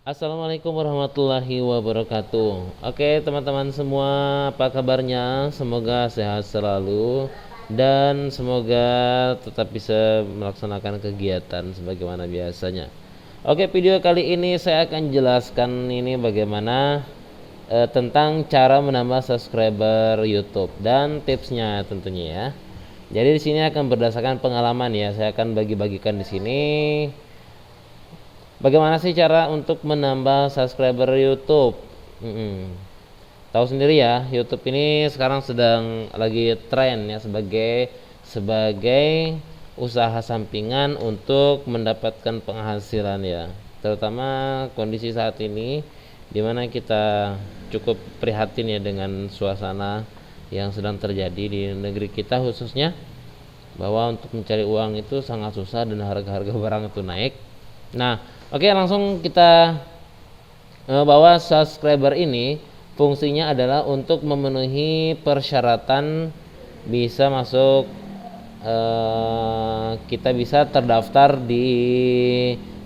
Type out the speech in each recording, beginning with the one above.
Assalamualaikum warahmatullahi wabarakatuh. Oke teman-teman semua, apa kabarnya? Semoga sehat selalu dan semoga tetap bisa melaksanakan kegiatan sebagaimana biasanya. Oke, video kali ini saya akan jelaskan ini bagaimana tentang cara menambah subscriber YouTube dan tipsnya tentunya ya. Jadi di sini akan berdasarkan pengalaman ya. Saya akan bagi-bagikan di sini bagaimana sih cara untuk menambah subscriber YouTube. Tahu sendiri ya, YouTube ini sekarang sedang lagi tren ya sebagai usaha sampingan untuk mendapatkan penghasilan ya. Terutama kondisi saat ini di mana kita cukup prihatin ya dengan suasana yang sedang terjadi di negeri kita khususnya, bahwa untuk mencari uang itu sangat susah dan harga-harga barang itu naik. Nah, oke, langsung kita bahwa subscriber ini fungsinya adalah untuk memenuhi persyaratan bisa masuk, kita bisa terdaftar di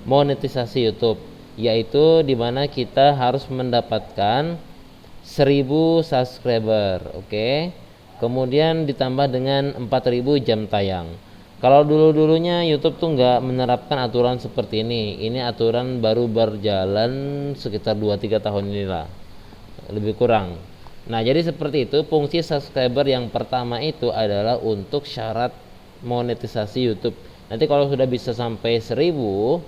monetisasi YouTube, yaitu dimana kita harus mendapatkan 1000 subscriber. Oke, kemudian ditambah dengan 4000 jam tayang. Kalau dulu-dulunya YouTube tuh nggak menerapkan aturan seperti ini. Ini aturan baru berjalan sekitar 2-3 tahun inilah, lebih kurang. Nah, jadi seperti itu. Fungsi subscriber yang pertama itu adalah untuk syarat monetisasi YouTube. Nanti kalau sudah bisa sampai 1000,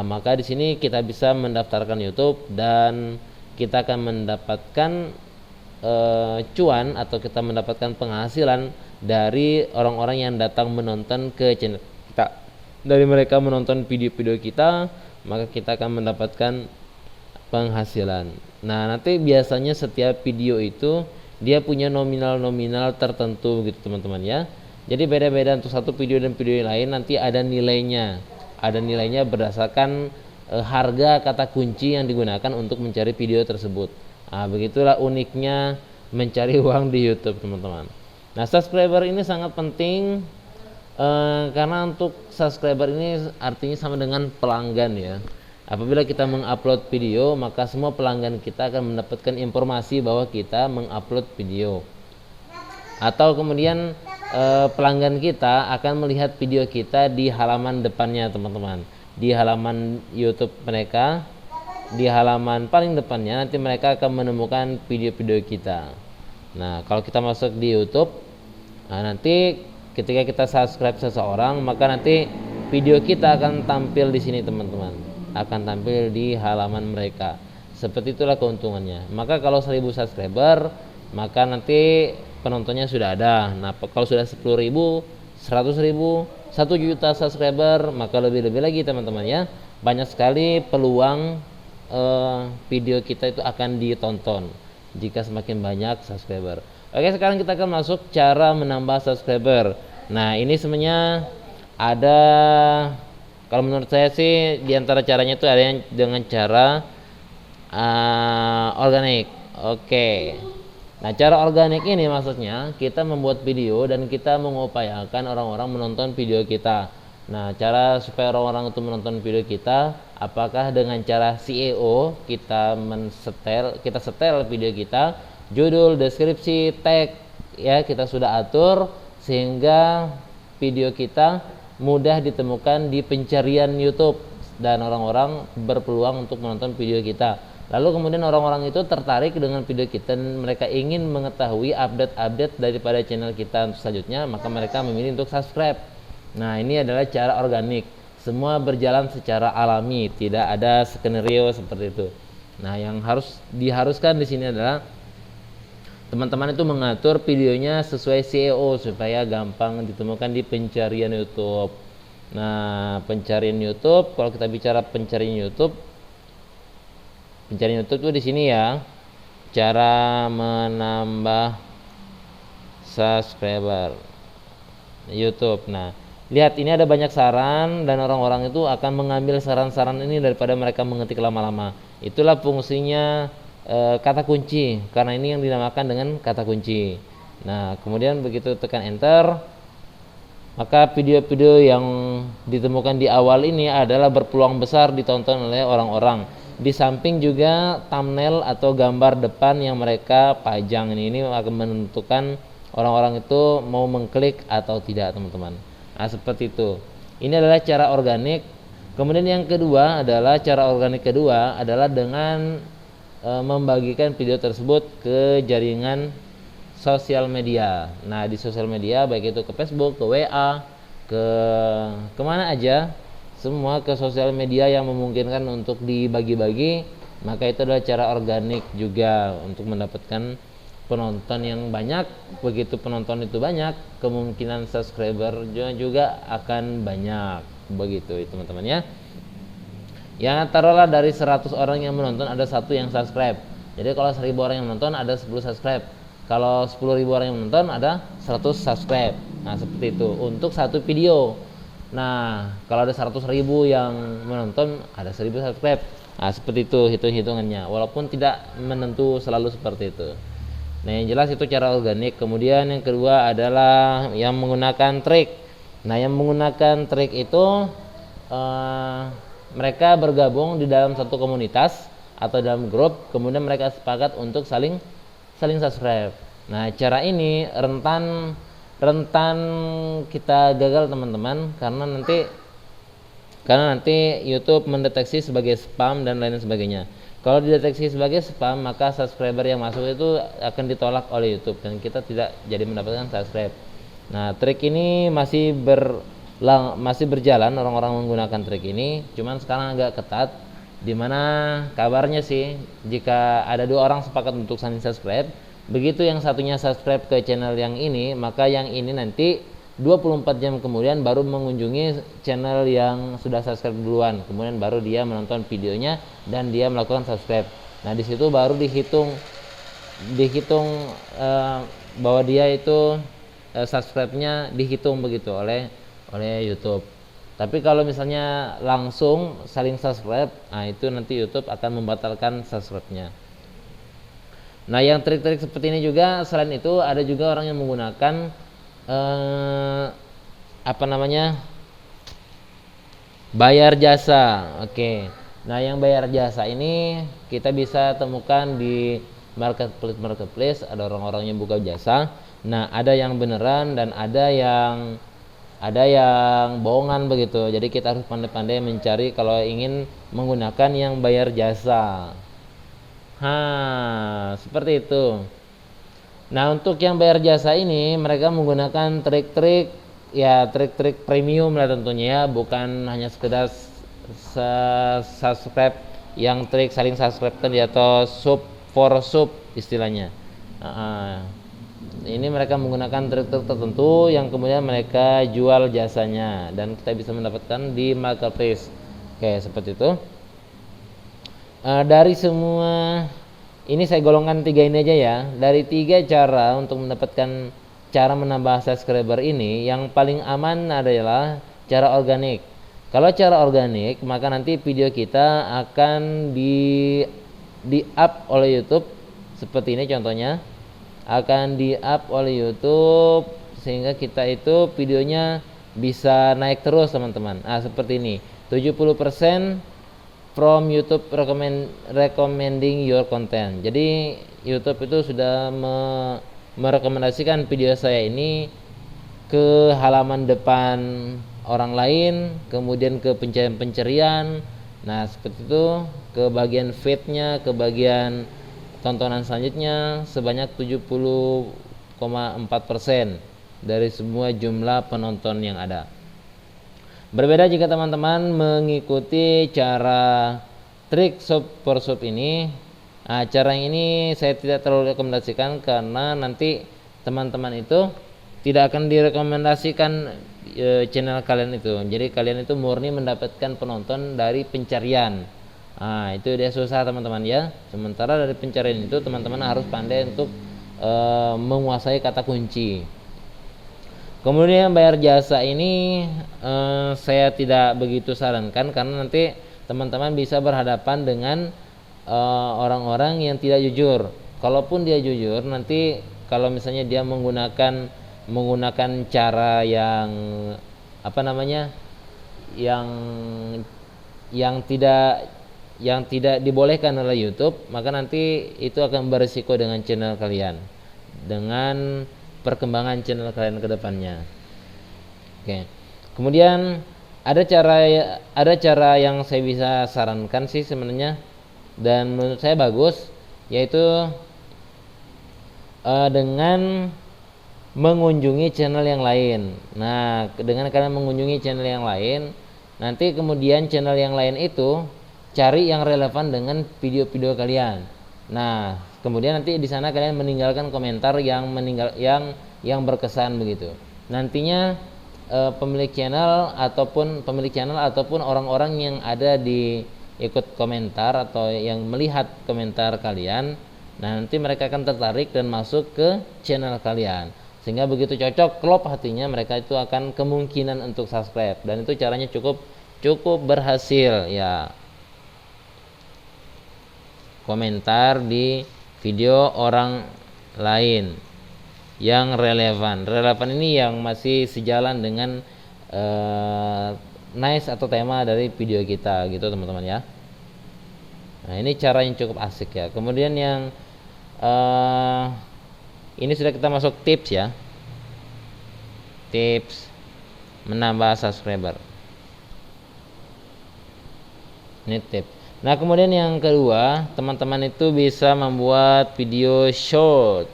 maka di sini kita bisa mendaftarkan YouTube dan kita akan mendapatkan cuan atau kita mendapatkan penghasilan dari orang-orang yang datang menonton ke channel kita. Dari mereka menonton video-video kita, maka kita akan mendapatkan penghasilan. Nah, nanti biasanya setiap video itu dia punya nominal tertentu gitu teman-teman ya. Jadi beda-beda untuk satu video dan video yang lain, nanti ada nilainya. Ada nilainya berdasarkan harga kata kunci yang digunakan untuk mencari video tersebut. Begitulah uniknya mencari uang di YouTube teman-teman. Nah, subscriber ini sangat penting karena untuk subscriber ini artinya sama dengan pelanggan ya. Apabila kita mengupload video, maka semua pelanggan kita akan mendapatkan informasi bahwa kita mengupload video. Atau kemudian pelanggan kita akan melihat video kita di halaman depannya teman-teman. Di halaman YouTube mereka, di halaman paling depannya nanti mereka akan menemukan video-video kita. Nah, kalau kita masuk di YouTube, nanti ketika kita subscribe seseorang, maka nanti video kita akan tampil di sini teman-teman, akan tampil di halaman mereka. Seperti itulah keuntungannya. Maka kalau 1000 subscriber, maka nanti penontonnya sudah ada. Nah, kalau sudah 10.000, 100.000, 1 juta subscriber, maka lebih-lebih lagi teman-teman ya. Banyak sekali peluang video kita itu akan ditonton jika semakin banyak subscriber. Oke, sekarang kita akan masuk cara menambah subscriber. Nah, ini sebenarnya ada, kalau menurut saya sih diantara caranya itu ada yang dengan cara organik. Oke. Nah, cara organik ini maksudnya kita membuat video dan kita mengupayakan orang-orang menonton video kita. Nah, cara supaya orang-orang itu menonton video kita, apakah dengan cara SEO, kita setel video kita, judul, deskripsi, tag ya kita sudah atur sehingga video kita mudah ditemukan di pencarian YouTube dan orang-orang berpeluang untuk menonton video kita. Lalu kemudian orang-orang itu tertarik dengan video kita dan mereka ingin mengetahui update-update daripada channel kita selanjutnya, maka mereka memilih untuk subscribe. Nah, ini adalah cara organik. Semua berjalan secara alami, tidak ada skenario seperti itu. Nah, yang diharuskan di sini adalah teman-teman itu mengatur videonya sesuai SEO supaya gampang ditemukan di pencarian YouTube. Nah, pencarian YouTube, kalau kita bicara pencarian YouTube tuh di sini ya. Cara menambah subscriber YouTube. Nah, lihat ini ada banyak saran dan orang-orang itu akan mengambil saran-saran ini daripada mereka mengetik lama-lama. Itulah fungsinya kata kunci, karena ini yang dinamakan dengan kata kunci. Nah, kemudian begitu tekan enter, maka video-video yang ditemukan di awal ini adalah berpeluang besar ditonton oleh orang-orang. di samping juga thumbnail atau gambar depan yang mereka pajang ini akan menentukan orang-orang itu mau mengklik atau tidak, teman-teman. Nah, seperti itu. Ini adalah cara organik. Kemudian yang kedua adalah cara organik kedua adalah dengan membagikan video tersebut ke jaringan sosial media. Nah, di sosial media baik itu ke Facebook, ke WA, ke kemana aja, semua ke sosial media yang memungkinkan untuk dibagi-bagi, maka itu adalah cara organik juga untuk mendapatkan penonton yang banyak. Begitu penonton itu banyak, kemungkinan subscriber juga akan banyak. Begitu teman-teman ya. Ya, taruhlah dari 100 orang yang menonton ada 1 yang subscribe. Jadi kalau 1000 orang yang menonton ada 10 subscribe. Kalau 10.000 orang yang menonton ada 100 subscribe. Nah, seperti itu untuk satu video. Nah, kalau ada 100.000 yang menonton ada 1000 subscribe. Nah, seperti itu hitung-hitungannya. Walaupun tidak menentu selalu seperti itu. Nah, yang jelas itu cara organik. Kemudian yang kedua adalah yang menggunakan trik. Nah, yang menggunakan trik itu mereka bergabung di dalam satu komunitas atau dalam grup, kemudian mereka sepakat untuk saling subscribe. Nah, cara ini rentan kita gagal, teman-teman, karena nanti YouTube mendeteksi sebagai spam dan lain sebagainya. Kalau dideteksi sebagai spam, maka subscriber yang masuk itu akan ditolak oleh YouTube dan kita tidak jadi mendapatkan subscribe. Nah, trik ini masih berjalan, orang-orang menggunakan trik ini, cuman sekarang agak ketat. Dimana kabarnya sih, jika ada 2 orang sepakat untuk saling subscribe, begitu yang satunya subscribe ke channel yang ini, maka yang ini nanti 24 jam kemudian baru mengunjungi channel yang sudah subscribe duluan, kemudian baru dia menonton videonya dan dia melakukan subscribe. Nah, di situ baru dihitung bahwa dia itu subscribe-nya dihitung begitu oleh YouTube. Tapi kalau misalnya langsung saling subscribe, nah itu nanti YouTube akan membatalkan subscribe-nya. Nah, yang trik-trik seperti ini juga, selain itu ada juga orang yang menggunakan bayar jasa. Oke. Nah, yang bayar jasa ini kita bisa temukan di marketplace, ada orang-orang yang buka jasa. Nah, ada yang beneran dan ada yang bohongan begitu. Jadi kita harus pandai-pandai mencari kalau ingin menggunakan yang bayar jasa. Seperti itu. Nah, untuk yang bayar jasa ini mereka menggunakan trik-trik premium lah tentunya ya, bukan hanya sekedar subscribe yang trik saling subscribe tadi atau sub for sub istilahnya. Ini mereka menggunakan trik-trik tertentu yang kemudian mereka jual jasanya dan kita bisa mendapatkan di marketplace. Oke, seperti itu. Dari semua ini saya golongkan 3 ini aja ya. Dari 3 cara untuk mendapatkan cara menambah subscriber ini, yang paling aman adalah cara organik. Kalau cara organik, maka nanti video kita akan di-up oleh YouTube seperti ini contohnya. Akan di-up oleh YouTube sehingga kita itu videonya bisa naik terus, teman-teman. Seperti ini. 70% from YouTube recommending your content. Jadi YouTube itu sudah merekomendasikan video saya ini ke halaman depan orang lain, kemudian ke pencarian. Nah, seperti itu, ke bagian feed-nya, ke bagian tontonan selanjutnya sebanyak 70,4% dari semua jumlah penonton yang ada. Berbeda jika teman-teman mengikuti cara trik sub per sub ini. Cara ini saya tidak terlalu rekomendasikan karena nanti teman-teman itu tidak akan direkomendasikan channel kalian itu. Jadi kalian itu murni mendapatkan penonton dari pencarian. Itu dia susah, teman-teman ya. Sementara dari pencarian itu teman-teman harus pandai untuk menguasai kata kunci. Kemudian bayar jasa ini saya tidak begitu sarankan karena nanti teman-teman bisa berhadapan dengan orang-orang yang tidak jujur. Kalaupun dia jujur, nanti kalau misalnya dia menggunakan cara yang yang tidak yang tidak dibolehkan oleh YouTube, maka nanti itu akan berisiko dengan channel kalian, dengan perkembangan channel kalian ke depannya. Oke. Kemudian ada cara yang saya bisa sarankan sih sebenarnya, dan menurut saya bagus, yaitu dengan mengunjungi channel yang lain. Nah, dengan kalian mengunjungi channel yang lain, nanti kemudian channel yang lain itu cari yang relevan dengan video-video kalian. Nah, kemudian nanti di sana kalian meninggalkan komentar yang berkesan begitu. Nantinya pemilik channel ataupun orang-orang yang ada di ikut komentar atau yang melihat komentar kalian, nah nanti mereka akan tertarik dan masuk ke channel kalian, sehingga begitu cocok klop hatinya, mereka itu akan kemungkinan untuk subscribe, dan itu caranya cukup berhasil ya. Komentar di video orang lain yang relevan ini yang masih sejalan dengan nice atau tema dari video kita gitu teman-teman ya. Nah, ini cara yang cukup asik ya. Kemudian yang ini sudah kita masuk tips ya, tips menambah subscriber, ini tips. Nah, kemudian yang kedua, teman-teman itu bisa membuat video short.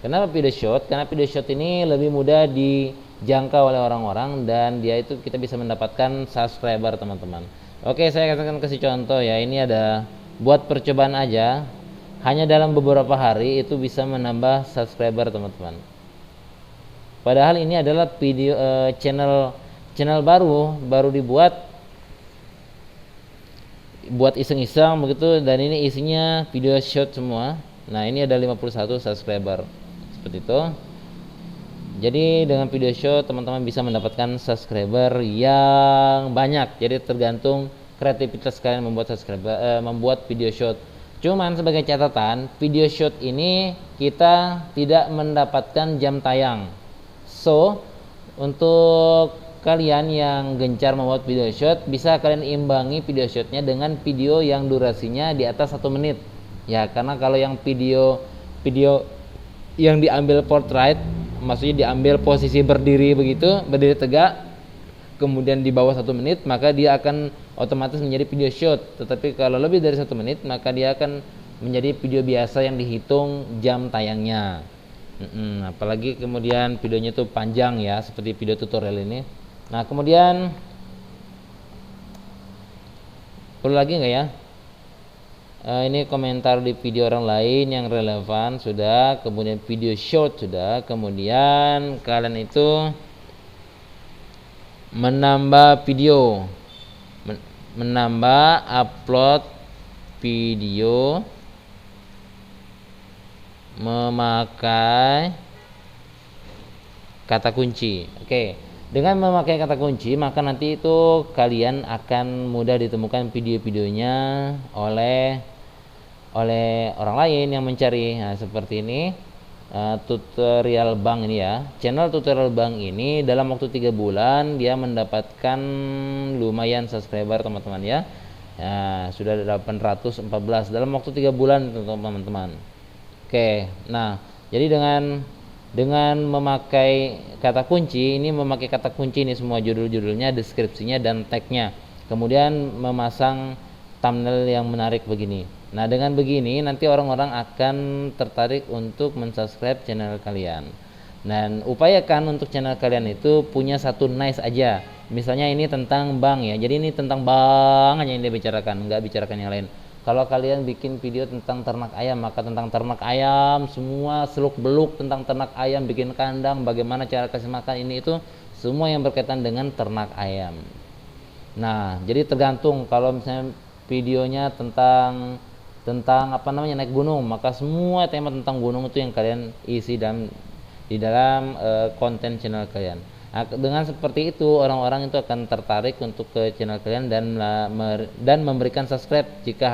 Kenapa video short? Karena video short ini lebih mudah dijangkau oleh orang-orang, dan dia itu kita bisa mendapatkan subscriber teman-teman. Oke, saya akan kasih contoh ya. Ini ada buat percobaan aja, hanya dalam beberapa hari itu bisa menambah subscriber teman-teman. Padahal ini adalah video channel baru dibuat, buat iseng-iseng begitu, dan ini isinya video short semua. Nah, ini ada 51 subscriber seperti itu. Jadi dengan video short teman-teman bisa mendapatkan subscriber yang banyak. Jadi tergantung kreativitas kalian membuat video short. Cuman sebagai catatan, video short ini kita tidak mendapatkan jam tayang. So, untuk kalian yang gencar membuat video short, bisa kalian imbangi video shortnya dengan video yang durasinya di atas 1 menit ya. Karena kalau yang video yang diambil portrait, maksudnya diambil posisi berdiri begitu, berdiri tegak, kemudian di bawah 1 menit, maka dia akan otomatis menjadi video short. Tetapi kalau lebih dari 1 menit, maka dia akan menjadi video biasa yang dihitung jam tayangnya. Apalagi kemudian videonya itu panjang ya, seperti video tutorial ini. Nah, kemudian perlu lagi nggak ya? Ini komentar di video orang lain yang relevan sudah, kemudian video short sudah, kemudian kalian itu menambah video, menambah upload video memakai kata kunci. Oke. Dengan memakai kata kunci, maka nanti itu kalian akan mudah ditemukan video-videonya oleh orang lain yang mencari. Nah, seperti ini tutorial bank ini ya. Channel tutorial bank ini dalam waktu 3 bulan dia mendapatkan lumayan subscriber teman-teman ya. Sudah 814 dalam waktu 3 bulan teman-teman. Oke. Nah, jadi dengan memakai kata kunci ini semua judul-judulnya, deskripsinya, dan tagnya, kemudian memasang thumbnail yang menarik begini. Nah, dengan begini nanti orang-orang akan tertarik untuk mensubscribe channel kalian. Dan upayakan untuk channel kalian itu punya satu nice aja. Misalnya ini tentang bank ya, jadi ini tentang bank aja yang dia bicarakan, nggak bicarakan yang lain. Kalau kalian bikin video tentang ternak ayam, maka tentang ternak ayam semua, seluk beluk tentang ternak ayam, bikin kandang, bagaimana cara kasih makan, ini itu semua yang berkaitan dengan ternak ayam. Nah, jadi tergantung. Kalau misalnya videonya tentang naik gunung, maka semua tema tentang gunung itu yang kalian isi di dalam konten channel kalian. Nah, dengan seperti itu orang-orang itu akan tertarik untuk ke channel kalian dan memberikan subscribe jika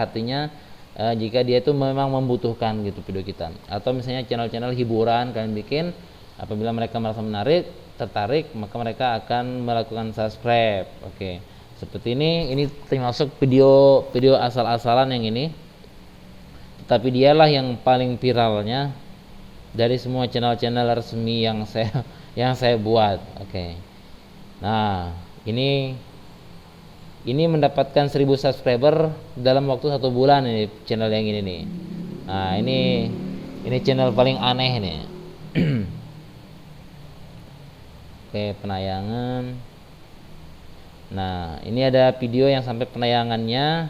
dia itu memang membutuhkan gitu video kita. Atau misalnya channel-channel hiburan kalian bikin, apabila mereka merasa tertarik, maka mereka akan melakukan subscribe. Oke. Seperti ini termasuk video asal-asalan yang ini, tetapi dialah yang paling viralnya dari semua channel-channel resmi yang saya buat. Oke. Nah, ini mendapatkan 1000 subscriber dalam waktu 1 bulan ini channel yang ini nih. Nah, ini channel paling aneh nih. Oke, penayangan. Nah, ini ada video yang sampai penayangannya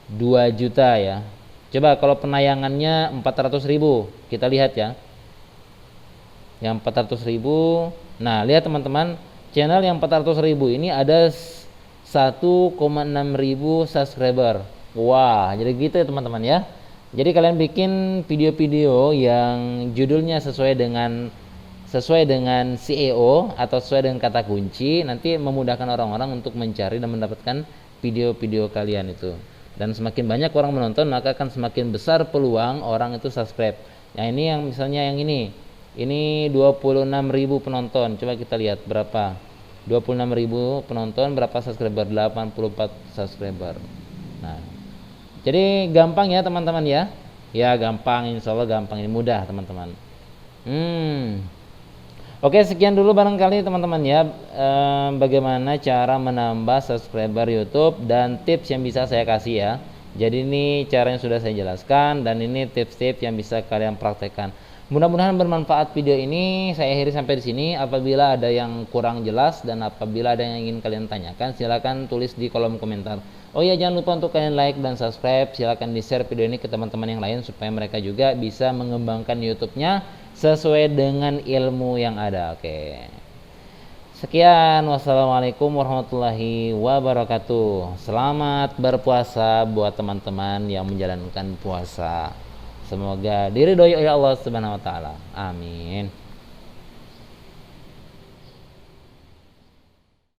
2 juta ya. Coba kalau penayangannya 400.000, kita lihat ya. Yang 400.000. Nah, lihat teman-teman, channel yang 400.000 ini ada 1,6 ribu subscriber. Wah, jadi gitu ya teman-teman ya. Jadi kalian bikin video-video yang judulnya sesuai dengan SEO atau sesuai dengan kata kunci, nanti memudahkan orang-orang untuk mencari dan mendapatkan video-video kalian itu. Dan semakin banyak orang menonton, maka akan semakin besar peluang orang itu subscribe. Nah, ini yang misalnya yang ini 26.000 penonton. Coba kita lihat berapa. 26.000 penonton, berapa subscriber? 84 subscriber. Nah, jadi gampang ya teman-teman ya. Ya gampang, insya Allah gampang, ini mudah teman-teman. Oke, sekian dulu barangkali teman-teman ya, bagaimana cara menambah subscriber YouTube dan tips yang bisa saya kasih ya. Jadi ini cara yang sudah saya jelaskan dan ini tips-tips yang bisa kalian praktekkan. Mudah-mudahan bermanfaat video ini. Saya akhiri sampai di sini. Apabila ada yang kurang jelas dan apabila ada yang ingin kalian tanyakan, silakan tulis di kolom komentar. Oh iya, jangan lupa untuk kalian like dan subscribe. Silakan di-share video ini ke teman-teman yang lain supaya mereka juga bisa mengembangkan YouTube-nya sesuai dengan ilmu yang ada. Oke. Sekian, wassalamualaikum warahmatullahi wabarakatuh. Selamat berpuasa buat teman-teman yang menjalankan puasa. Semoga diridhoi oleh Allah Subhanahu wa taala. Amin.